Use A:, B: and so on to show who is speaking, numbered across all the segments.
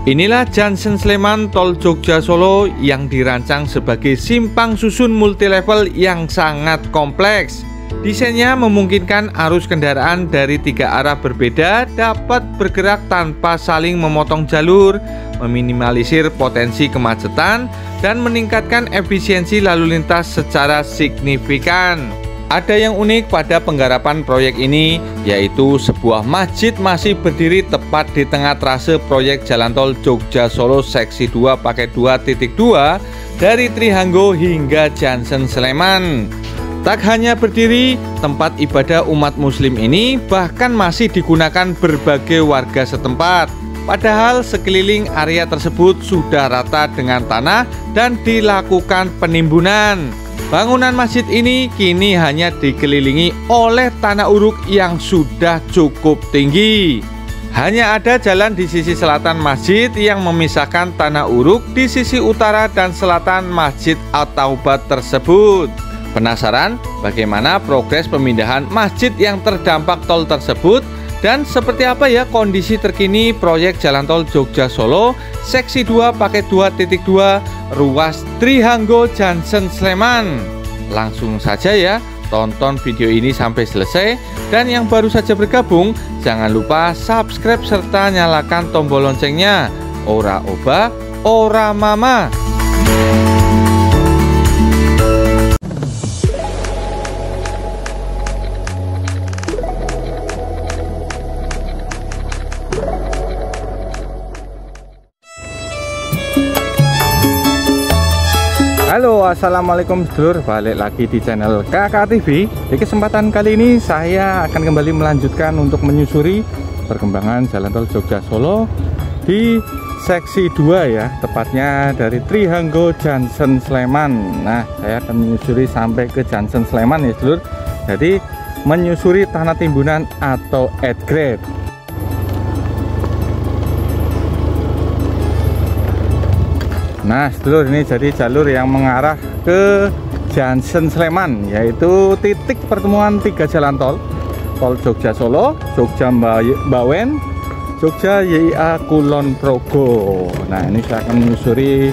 A: Inilah Junction Sleman Tol Jogja Solo yang dirancang sebagai simpang susun multilevel yang sangat kompleks. Desainnya memungkinkan arus kendaraan dari 3 arah berbeda dapat bergerak tanpa saling memotong jalur, meminimalisir potensi kemacetan, dan meningkatkan efisiensi lalu lintas secara signifikan. Ada yang unik pada penggarapan proyek ini, yaitu sebuah masjid masih berdiri tepat di tengah trase proyek Jalan Tol Jogja Solo Seksi 2 Paket 2.2 dari Trihanggo hingga Junction Sleman. Tak hanya berdiri, tempat ibadah umat muslim ini bahkan masih digunakan berbagai warga setempat. Padahal sekeliling area tersebut sudah rata dengan tanah dan dilakukan penimbunan. Bangunan masjid ini kini hanya dikelilingi oleh tanah uruk yang sudah cukup tinggi. Hanya ada jalan di sisi selatan masjid yang memisahkan tanah uruk di sisi utara dan selatan Masjid At-Taubat tersebut. Penasaran bagaimana progres pemindahan masjid yang terdampak tol tersebut? Dan seperti apa ya kondisi terkini proyek Jalan Tol Jogja Solo Seksi 2 Paket 2.2 ruas Trihanggo Junction Sleman? Langsung saja ya, tonton video ini sampai selesai. Dan yang baru saja bergabung, jangan lupa subscribe serta nyalakan tombol loncengnya. Ora oba, ora mama. Halo, assalamualaikum sedulur, balik lagi di channel Kakak TV. Di kesempatan kali ini saya akan kembali melanjutkan untuk menyusuri perkembangan Jalan Tol Jogja Solo di seksi 2 ya, tepatnya dari Trihanggo Junction Sleman. Nah, saya akan menyusuri sampai ke Junction Sleman ya sedulur. Jadi menyusuri tanah timbunan atau at-grade. Nah sedulur, ini jadi jalur yang mengarah ke Junction Sleman, yaitu titik pertemuan 3 jalan tol. Tol Jogja Solo, Jogja Bawen, Jogja YIA Kulon Progo. Nah ini saya akan menyusuri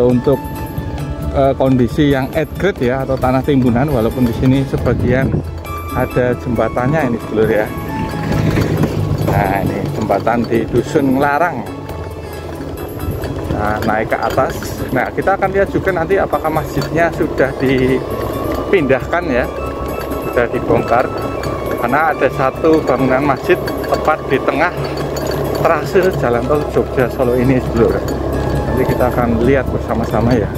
A: untuk kondisi yang at grade ya, atau tanah timbunan, walaupun di sini sebagian ada jembatannya ini sedulur ya. Nah ini jembatan di Dusun Larang. Nah, naik ke atas. Nah, kita akan lihat juga nanti apakah masjidnya sudah dipindahkan ya, sudah dibongkar. Karena ada satu bangunan masjid tepat di tengah trase Jalan Tol Jogja Solo ini sedulur. Nanti kita akan lihat bersama-sama ya.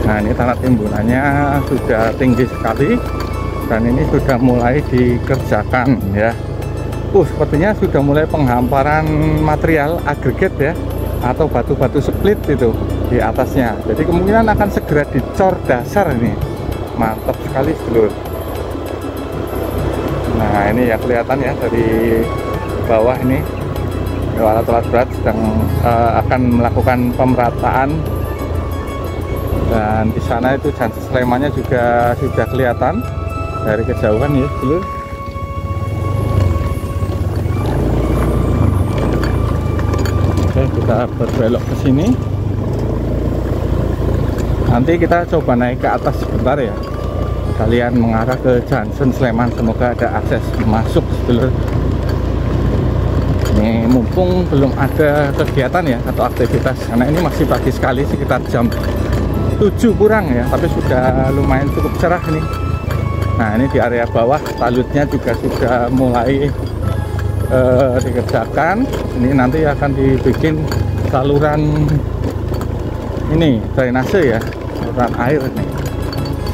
A: Nah, ini tanah timbunannya sudah tinggi sekali dan ini sudah mulai dikerjakan ya. Sepertinya sudah mulai penghamparan material agregat ya, atau batu-batu split itu di atasnya. Jadi kemungkinan akan segera dicor dasar ini. Mantap sekali sedulur. Nah ini ya kelihatan ya dari bawah ini alat-alat berat sedang akan melakukan pemerataan. Dan di sana itu Junction Slemannya juga sudah kelihatan dari kejauhan ya sedulur. Kita berbelok ke sini. Nanti kita coba naik ke atas sebentar ya. Kalian mengarah ke Junction Sleman, semoga ada akses masuk sedulur. Ini mumpung belum ada kegiatan ya atau aktivitas, karena ini masih pagi sekali, sekitar jam 7 kurang ya, tapi sudah lumayan cukup cerah ini. Nah ini di area bawah talutnya juga sudah mulai dikerjakan. Ini nanti akan dibikin saluran ini drainase ya, saluran air nih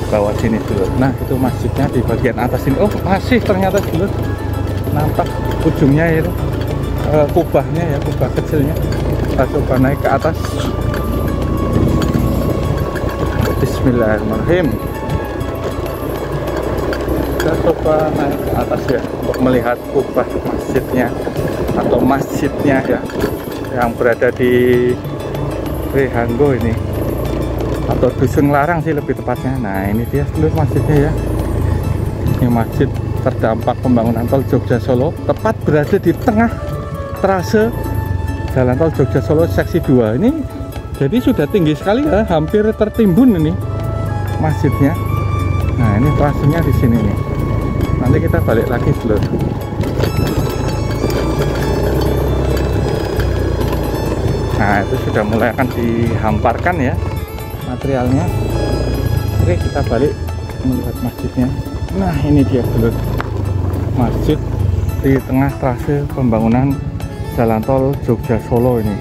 A: bawah sini dulu. Nah itu masjidnya di bagian atas ini. Masih ternyata dulu nampak ujungnya itu kubahnya ya, kubah kecilnya. Kita coba naik ke atas. Bismillahirrahmanirrahim. Kita coba naik ke atas ya untuk melihat kubah masjidnya atau masjidnya ya, yang berada di Trihanggo ini, atau Dusun Larang sih lebih tepatnya. Nah ini dia seluruh masjidnya ya. Ini masjid terdampak pembangunan tol Jogja Solo, tepat berada di tengah
B: trase Jalan Tol Jogja Solo seksi 2 ini. Jadi sudah tinggi sekali ya, hampir tertimbun ini masjidnya. Nah, ini trasenya di sini nih. Nanti kita balik lagi dulu. Nah, itu sudah mulai akan dihamparkan ya materialnya. Oke, kita balik melihat masjidnya. Nah, ini dia dulu masjid di tengah trase pembangunan Jalan Tol Jogja Solo ini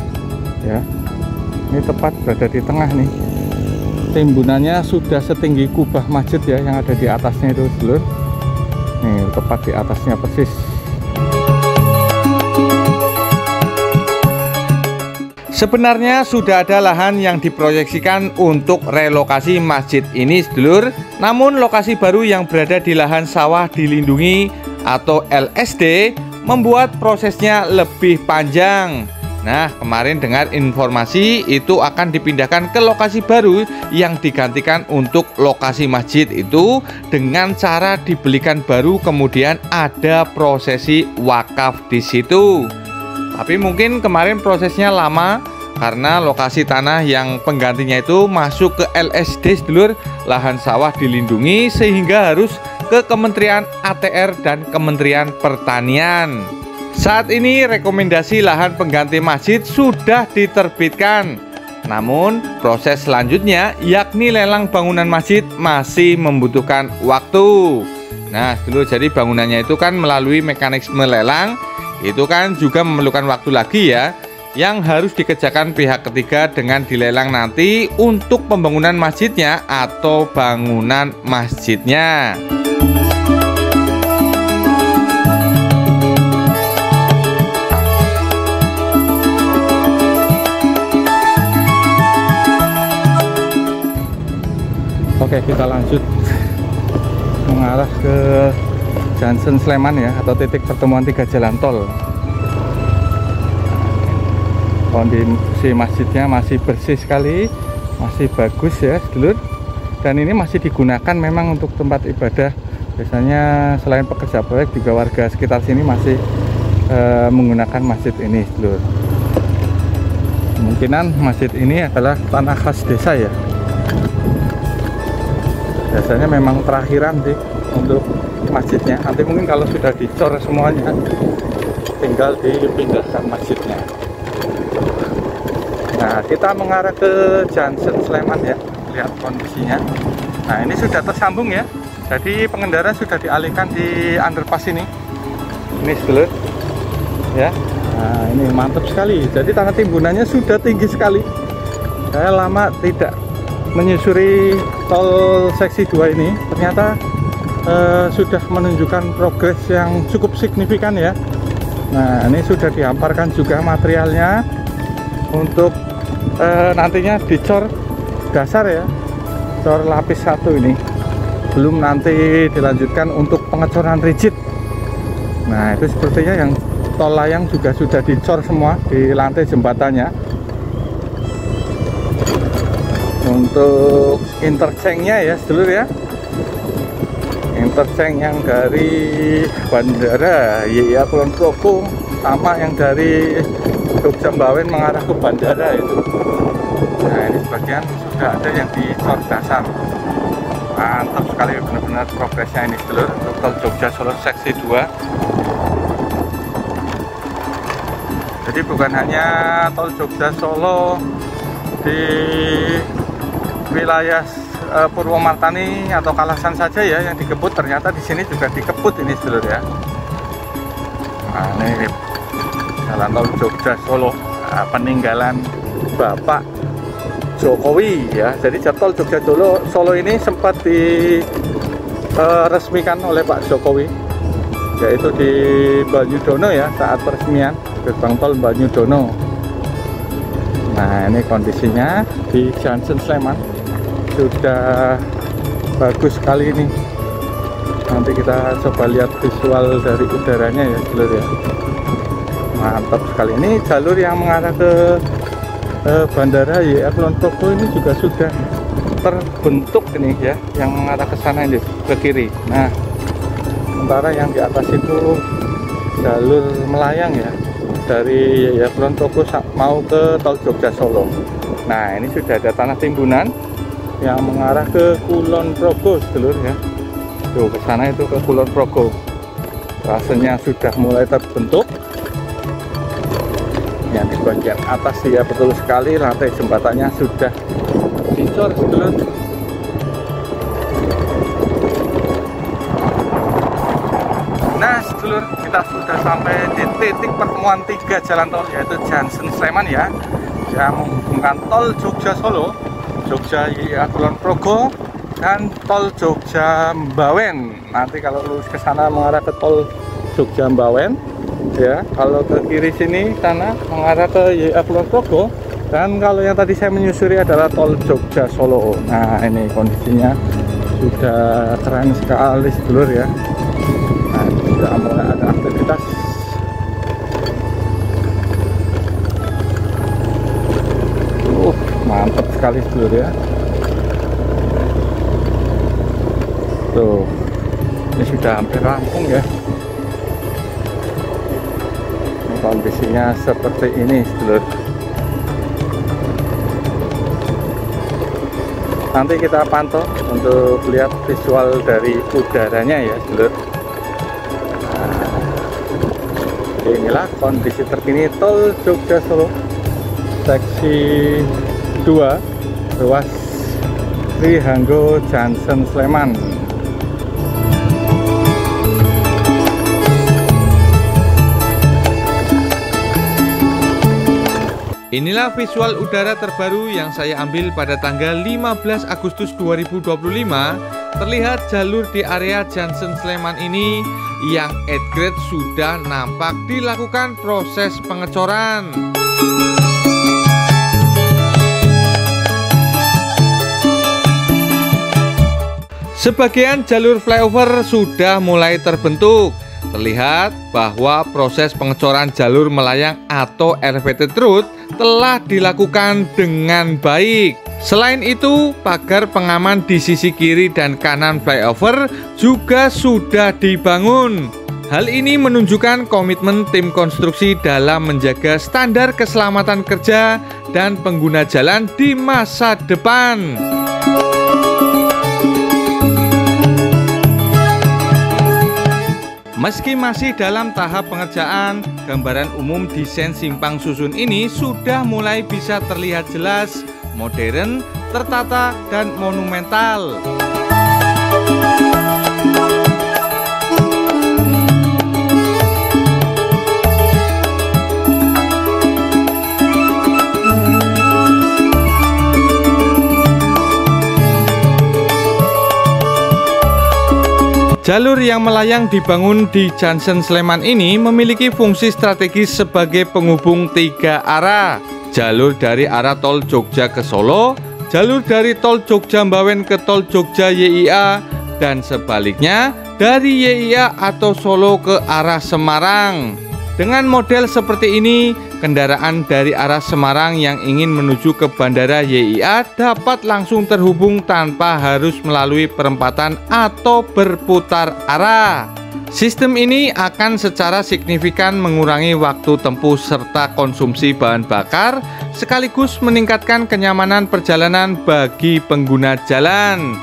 B: ya. Ini tepat berada di tengah nih. Timbunannya sudah setinggi kubah masjid ya, yang ada di atasnya itu dulu. Nih, tepat di atasnya persis.
A: Sebenarnya sudah ada lahan yang diproyeksikan untuk relokasi masjid ini, sedulur. Namun lokasi baru yang berada di lahan sawah dilindungi atau LSD membuat prosesnya lebih panjang. Nah, kemarin dengar informasi itu akan dipindahkan ke lokasi baru yang digantikan untuk lokasi masjid itu dengan cara dibelikan baru, kemudian ada prosesi wakaf di situ. Tapi mungkin kemarin prosesnya lama karena lokasi tanah yang penggantinya itu masuk ke LSD, sedulur, lahan sawah dilindungi, sehingga harus ke Kementerian ATR dan Kementerian Pertanian. Saat ini rekomendasi lahan pengganti masjid sudah diterbitkan. Namun proses selanjutnya yakni lelang bangunan masjid masih membutuhkan waktu. Nah, dulu jadi bangunannya itu kan melalui mekanisme lelang, itu kan juga memerlukan waktu lagi ya, yang harus dikerjakan pihak ketiga dengan dilelang nanti untuk pembangunan masjidnya atau bangunan masjidnya.
B: Oke, kita lanjut mengarah ke Junction Sleman ya, atau titik pertemuan 3 jalan tol. Kondisi masjidnya masih bersih sekali, masih bagus ya, sedulur. Dan ini masih digunakan memang untuk tempat ibadah. Biasanya selain pekerja proyek juga warga sekitar sini masih menggunakan masjid ini, sedulur. Kemungkinan masjid ini adalah tanah khas desa ya. Biasanya memang terakhiran sih untuk masjidnya. Nanti mungkin kalau sudah dicor semuanya, tinggal dipindahkan masjidnya. Nah, kita mengarah ke Junction Sleman ya, lihat kondisinya. Nah, ini sudah tersambung ya. Jadi pengendara sudah dialihkan di underpass ini. Ini sedulur ya. Nah, ini mantap sekali. Jadi tanah timbunannya sudah tinggi sekali. Saya lama tidak menyusuri tol seksi 2 ini, ternyata sudah menunjukkan progres yang cukup signifikan ya. Nah, ini sudah dihamparkan juga materialnya untuk nantinya dicor dasar ya, cor lapis 1 ini. Belum nanti dilanjutkan untuk pengecoran rigid. Nah, itu sepertinya yang tol layang juga sudah dicor semua di lantai jembatannya. Untuk interchange-nya ya, sedulur ya, interchange yang dari Bandara YIA Kulon Progo sama yang dari Jogja Mbawen mengarah ke bandara itu. Nah, ini sebagian sudah ada yang dicor dasar. Mantap sekali, benar-benar progresnya ini, sedulur, untuk tol Jogja Solo seksi 2. Jadi bukan hanya tol Jogja Solo di wilayah Purwomartani atau Kalasan saja ya yang dikebut, ternyata di sini juga dikebut ini, sedulur ya. Nah, ini jalan tol Jogja Solo, peninggalan Bapak Jokowi ya. Jadi tol Jogja Solo ini sempat diresmikan oleh Pak Jokowi, yaitu di Banyudono ya, saat peresmian gerbang tol Banyudono. Nah, ini kondisinya di Junction Sleman sudah bagus sekali ini. Nanti kita coba lihat visual dari udaranya ya, sedulur ya. Mantap sekali. Ini jalur yang mengarah ke Bandara YIA Kulon Progo ini juga sudah terbentuk ini ya, yang mengarah ke sana ini ke kiri. Nah, sementara yang di atas itu jalur melayang ya, dari ya Kulon Progo mau ke tol Jogja Solo. Nah, ini sudah ada tanah timbunan yang mengarah ke Kulon Progo, sedulur ya. Tuh, ke sana itu ke Kulon Progo. Rasanya sudah mulai terbentuk. Yang di bagian atas ya betul sekali, lantai jembatannya sudah dicor, sedulur. Nah, sedulur, kita sudah sampai di titik pertemuan 3 jalan tol, yaitu Junction Sleman ya, yang menghubungkan tol Jogja Solo, Jogja YIA Kulon Progo, dan tol Jogja Mbawen. Nanti kalau lurus ke sana mengarah ke tol Jogja Mbawen, ya. Kalau ke kiri sini sana mengarah ke YIA Kulon Progo, dan kalau yang tadi saya menyusuri adalah tol Jogja Solo. Nah, ini kondisinya sudah keren sekali, sedulur ya. Nah, sudah mulai ada aktivitas. Mantap sekali, sedulur ya. Tuh, ini sudah hampir rampung ya. Ini kondisinya seperti ini, sedulur. Nanti kita pantau untuk lihat visual dari udaranya ya, sedulur. Inilah kondisi terkini tol Jogja Solo seksi 2 ruas Trihanggo Junction Sleman.
A: Inilah visual udara terbaru yang saya ambil pada tanggal 15 Agustus 2025. Terlihat jalur di area Junction Sleman ini yang at-grade sudah nampak dilakukan proses pengecoran. Sebagian jalur flyover sudah mulai terbentuk. Terlihat bahwa proses pengecoran jalur melayang atau elevated road telah dilakukan dengan baik. Selain itu, pagar pengaman di sisi kiri dan kanan flyover juga sudah dibangun. Hal ini menunjukkan komitmen tim konstruksi dalam menjaga standar keselamatan kerja dan pengguna jalan di masa depan. Meski masih dalam tahap pengerjaan, gambaran umum desain simpang susun ini sudah mulai bisa terlihat jelas, modern, tertata, dan monumental. Jalur yang melayang dibangun di Junction Sleman ini memiliki fungsi strategis sebagai penghubung 3 arah. Jalur dari arah tol Jogja ke Solo, jalur dari tol Jogja Mbawen ke tol Jogja YIA, dan sebaliknya dari YIA atau Solo ke arah Semarang. Dengan model seperti ini, kendaraan dari arah Semarang yang ingin menuju ke Bandara YIA dapat langsung terhubung tanpa harus melalui perempatan atau berputar arah. Sistem ini akan secara signifikan mengurangi waktu tempuh serta konsumsi bahan bakar, sekaligus meningkatkan kenyamanan perjalanan bagi pengguna jalan.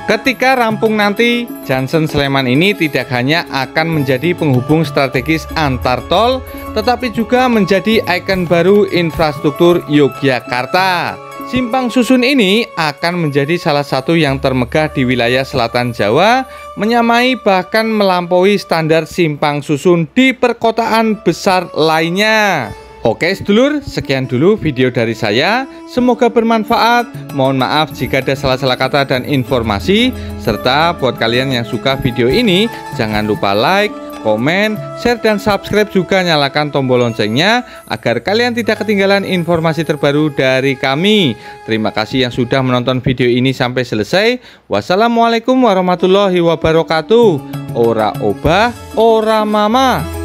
A: Ketika rampung nanti, Junction Sleman ini tidak hanya akan menjadi penghubung strategis antar tol, tetapi juga menjadi ikon baru infrastruktur Yogyakarta. Simpang susun ini akan menjadi salah satu yang termegah di wilayah selatan Jawa, menyamai bahkan melampaui standar simpang susun di perkotaan besar lainnya. Oke sedulur, sekian dulu video dari saya. Semoga bermanfaat. Mohon maaf jika ada salah-salah kata dan informasi. Serta buat kalian yang suka video ini, jangan lupa like, komen, share, dan subscribe, juga nyalakan tombol loncengnya agar kalian tidak ketinggalan informasi terbaru dari kami. Terima kasih yang sudah menonton video ini sampai selesai. Wassalamualaikum warahmatullahi wabarakatuh. Ora obah, ora mama.